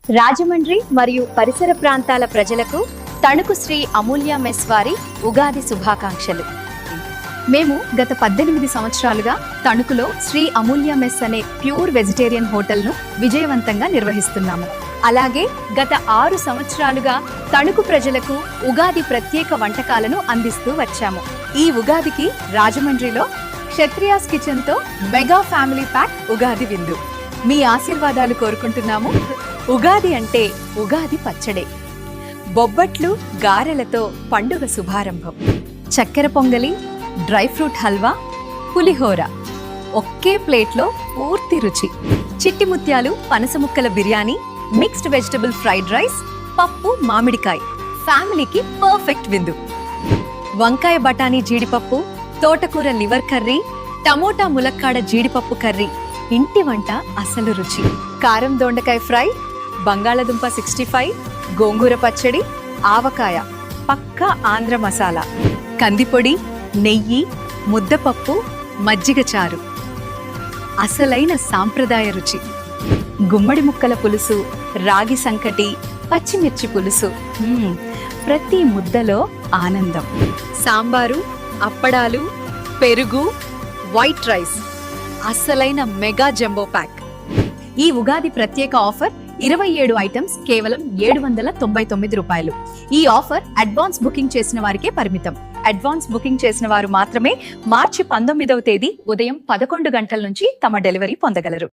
రాజమండ్రి మరియు పరిసర ప్రాంతాల ప్రజలకు తణుకు శ్రీ అమూల్య మెస్ వారి ఉగాది శుభాకాంక్షలు. మేము గత 18 సంవత్సరాలుగా తణుకులో శ్రీ అమూల్య మెస్ అనే ప్యూర్ వెజిటేరియన్ హోటల్ను విజయవంతంగా నిర్వహిస్తున్నాము. అలాగే గత 6 సంవత్సరాలుగా తణుకు ప్రజలకు ఉగాది ప్రత్యేక వంటకాలను అందిస్తూ వచ్చాము. ఈ ఉగాదికి రాజమండ్రిలో క్షత్రియాస్ కిచెన్ తో మెగా ఫ్యామిలీ ప్యాక్ ఉగాది విందు. మీ ఆశీర్వాదాలు కోరుకుంటున్నాము. ఉగాది అంటే ఉగాది పచ్చడే, బొబ్బట్లు, గారెలతో పండుగ శుభారంభం. చక్కెర పొంగలి, డ్రై ఫ్రూట్ హల్వా, పులిహోర ఒకే ప్లేట్లో పూర్తి రుచి. చిట్టి ముత్యాలు, పనస ముక్కల biryani, mixed vegetable fried rice, పప్పు, మామిడికాయ ఫ్యామిలీకి పర్ఫెక్ట్ విందు. వంకాయ బఠానీ జీడిపప్పు, తోటకూర లివర్ కర్రీ, టమోటా ములక్కాడ జీడిపప్పు కర్రీ ఇంటి వంట అసలు రుచి. కారం దొండకాయ ఫ్రై, బంగాళదుంప 65, గోంగూర పచ్చడి, ఆవకాయ పక్కా ఆంధ్ర మసాలా, కందిపొడి, నెయ్యి, ముద్దపప్పు, మజ్జిగ చారు అసలైన సాంప్రదాయ రుచి. గుమ్మడి ముక్కల పులుసు, రాగి సంకటి, పచ్చిమిర్చి పులుసు, ప్రతి ముద్దలో ఆనందం. సాంబారు, అప్పడాలు, పెరుగు, వైట్ రైస్ అసలైన మెగా జంబో ప్యాక్. ఈ ఉగాది ప్రత్యేక ఆఫర్ 27 ఐటమ్స్ కేవలం 799 రూపాయలు. ఈ ఆఫర్ అడ్వాన్స్ బుకింగ్ చేసిన వారికే పరిమితం. అడ్వాన్స్ బుకింగ్ చేసిన వారు మాత్రమే మార్చి 19వ తేదీ ఉదయం 11 గంటల నుంచి తమ డెలివరీ పొందగలరు.